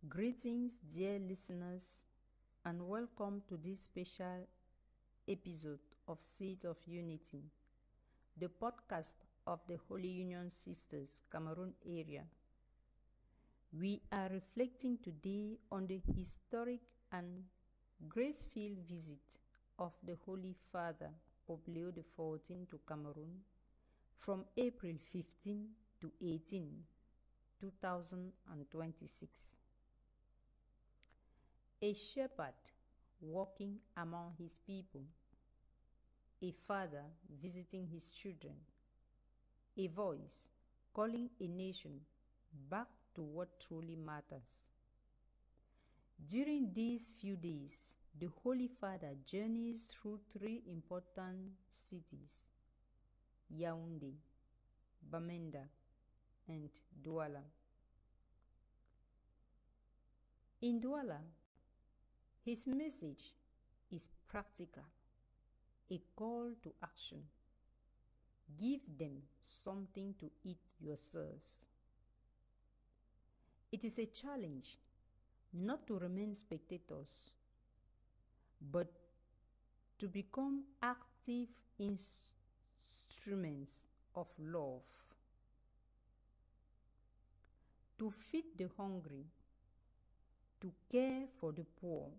Greetings, dear listeners, and welcome to this special episode of Seeds of Unity, the podcast of the Holy Union Sisters, Cameroon Area. We are reflecting today on the historic and grace-filled visit of the Holy Father, Pope Leo XIV, to Cameroon from April 15 to 18, 2026. A shepherd walking among his people, a father visiting his children, a voice calling a nation back to what truly matters. During these few days, the Holy Father journeys through three important cities: Yaoundé, Bamenda, and Douala. In Douala, his message is practical, a call to action. Give them something to eat yourselves. It is a challenge not to remain spectators, but to become active instruments of love, to feed the hungry, to care for the poor,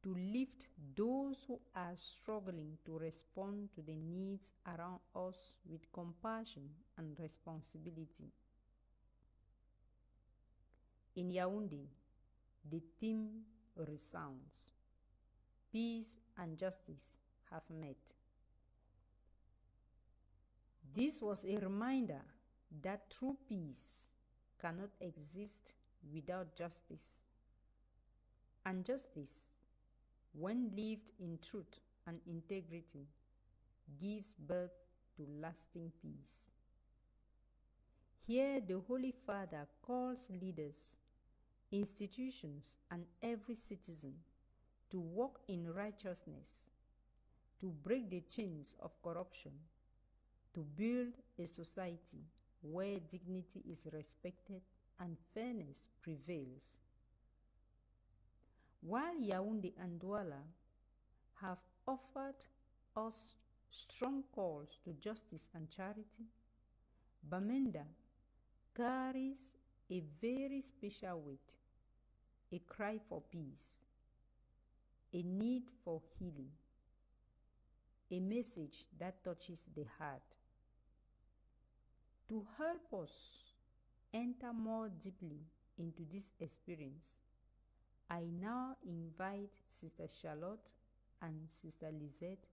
to lift those who are struggling, to respond to the needs around us with compassion and responsibility. In Yaoundé, the theme resounds: peace and justice have met. This was a reminder that true peace cannot exist without justice, and justice, when lived in truth and integrity, gives birth to lasting peace. Here, the Holy Father calls leaders, institutions, and every citizen to walk in righteousness, to break the chains of corruption, to build a society where dignity is respected and fairness prevails. While Yaoundé and Douala have offered us strong calls to justice and charity, Bamenda carries a very special weight, a cry for peace, a need for healing, a message that touches the heart. To help us enter more deeply into this experience, I now invite Sister Charlotte and Sister Lizette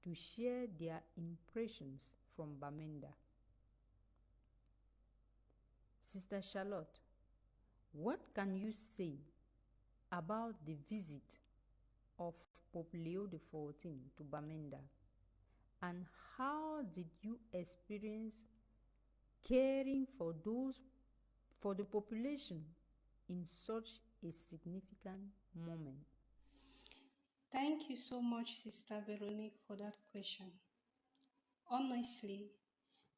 to share their impressions from Bamenda. Sister Charlotte, what can you say about the visit of Pope Leo XIV to Bamenda, and how did you experience caring for the population in such a significant moment? Thank you so much, Sister Veronique, for that question. Honestly,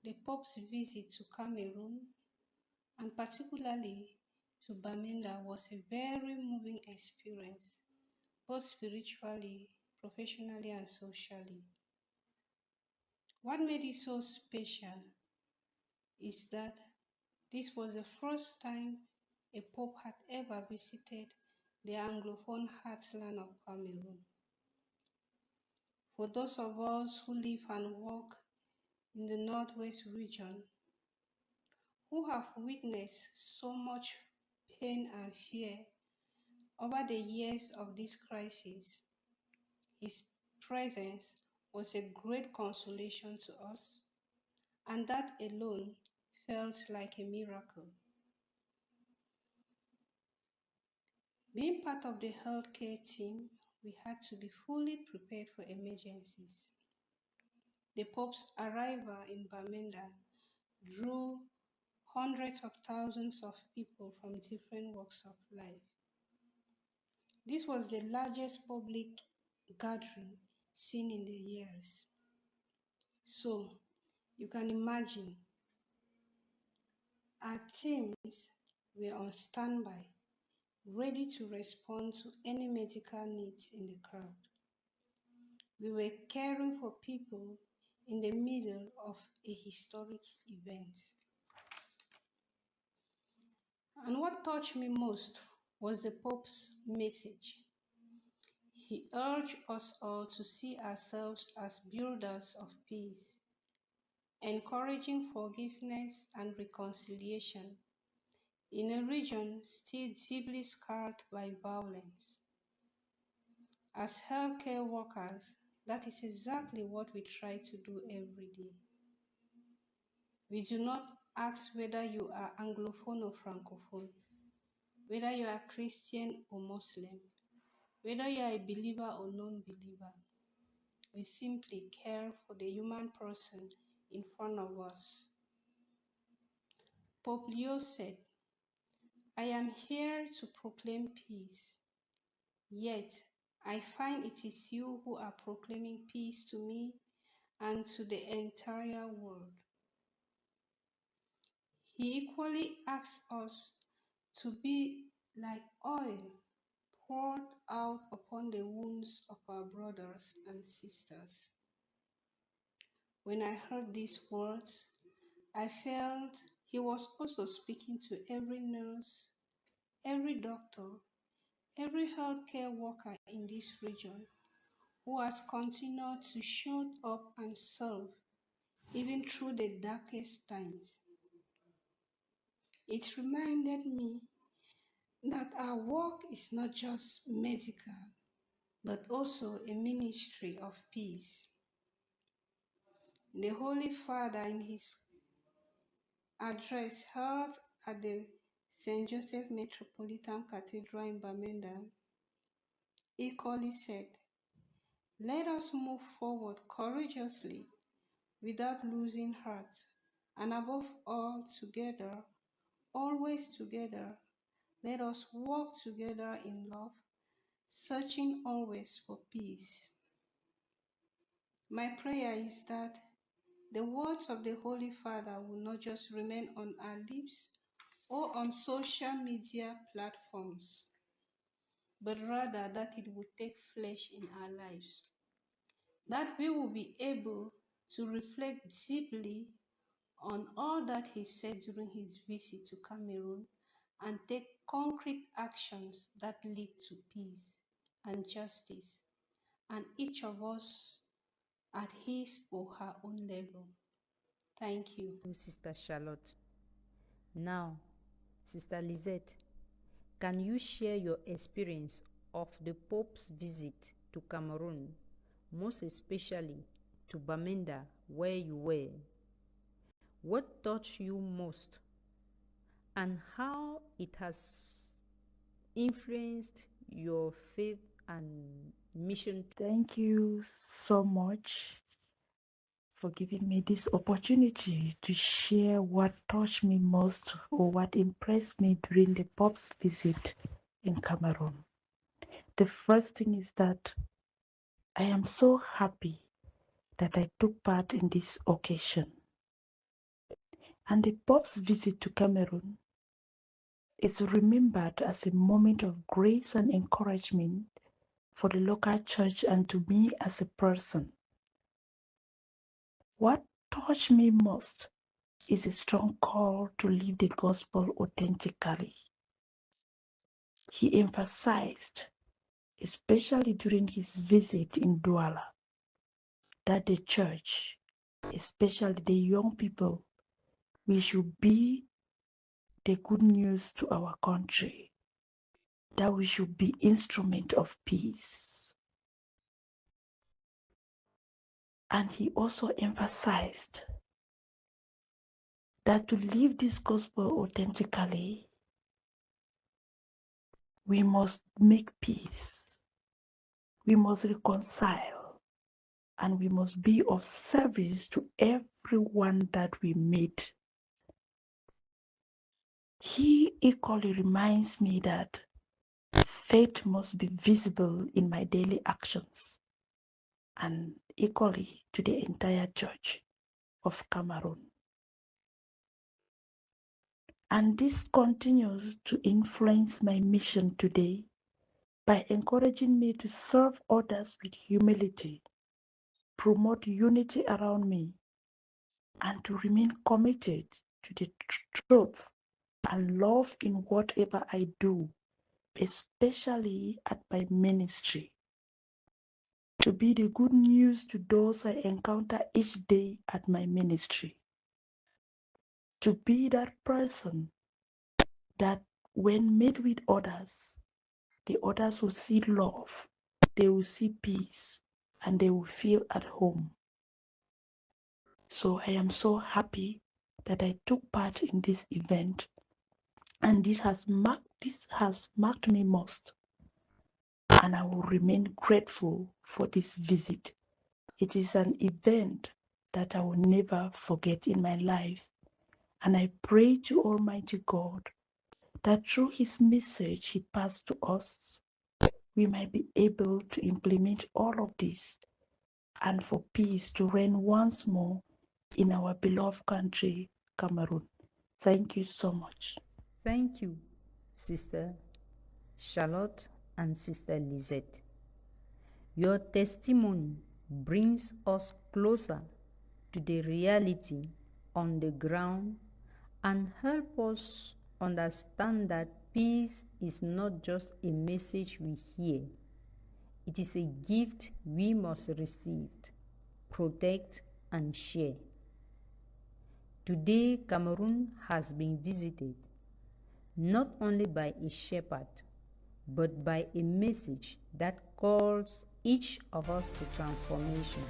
the Pope's visit to Cameroon, and particularly to Bamenda, was a very moving experience, both spiritually, professionally, and socially. What made it so special is that this was the first time a Pope had ever visited the Anglophone heartland of Cameroon. For those of us who live and work in the Northwest region, who have witnessed so much pain and fear over the years of this crisis, his presence was a great consolation to us, and that alone felt like a miracle. Being part of the healthcare team, we had to be fully prepared for emergencies. The Pope's arrival in Bamenda drew hundreds of thousands of people from different walks of life. This was the largest public gathering seen in the years. So, you can imagine, our teams were on standby, ready to respond to any medical needs in the crowd. We were caring for people in the middle of a historic event. And what touched me most was the Pope's message. He urged us all to see ourselves as builders of peace, encouraging forgiveness and reconciliation in a region still deeply scarred by violence. As healthcare workers, that is exactly what we try to do every day. We do not ask whether you are Anglophone or Francophone, whether you are Christian or Muslim, whether you are a believer or non-believer. We simply care for the human person in front of us. Pope Leo said, "I am here to proclaim peace, yet I find it is you who are proclaiming peace to me and to the entire world." He equally asks us to be like oil poured out upon the wounds of our brothers and sisters. When I heard these words, I felt he was also speaking to every nurse, every doctor, every healthcare worker in this region who has continued to show up and serve even through the darkest times. It reminded me that our work is not just medical, but also a ministry of peace. The Holy Father, in his address held at the St. Joseph Metropolitan Cathedral in Bamenda, equally said, "Let us move forward courageously without losing heart, and above all together, always together, let us walk together in love, searching always for peace." My prayer is that the words of the Holy Father will not just remain on our lips or on social media platforms, but rather that it will take flesh in our lives, that we will be able to reflect deeply on all that he said during his visit to Cameroon and take concrete actions that lead to peace and justice, and each of us at his or her own level. Thank you. Sister Charlotte. Now, Sister Lizette, can you share your experience of the Pope's visit to Cameroon, most especially to Bamenda, where you were? What touched you most, and how it has influenced your faith and mission? Thank you so much for giving me this opportunity to share what touched me most or what impressed me during the Pope's visit in Cameroon. The first thing is that I am so happy that I took part in this occasion. And the Pope's visit to Cameroon is remembered as a moment of grace and encouragement for the local church and to me as a person. What touched me most is a strong call to live the gospel authentically. He emphasized, especially during his visit in Douala, that the church, especially the young people, we should be the good news to our country, that we should be instrument of peace. And he also emphasized that to live this gospel authentically, we must make peace, we must reconcile, and we must be of service to everyone that we meet. He equally reminds me that faith must be visible in my daily actions, and equally to the entire church of Cameroon. And this continues to influence my mission today by encouraging me to serve others with humility, promote unity around me, and to remain committed to the truth and love in whatever I do, especially at my ministry. To be the good news to those I encounter each day at my ministry. To be that person that when met with others, the others will see love, they will see peace, and they will feel at home. So I am so happy that I took part in this event, and this has marked me most, and I will remain grateful for this visit. It is an event that I will never forget in my life, and I pray to Almighty God that through His message He passed to us, we might be able to implement all of this and for peace to reign once more in our beloved country, Cameroon. Thank you so much. Thank you, Sister Charlotte and Sister Lizette. Your testimony brings us closer to the reality on the ground and help us understand that peace is not just a message we hear. It is a gift we must receive, protect, and share. Today, Cameroon has been visited not only by a shepherd, but by a message that calls each of us to transformation.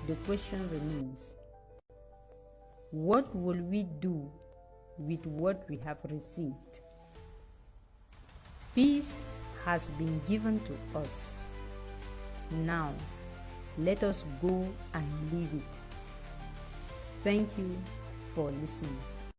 The question remains, what will we do with what we have received? Peace has been given to us. Now, let us go and live it. Thank you for listening.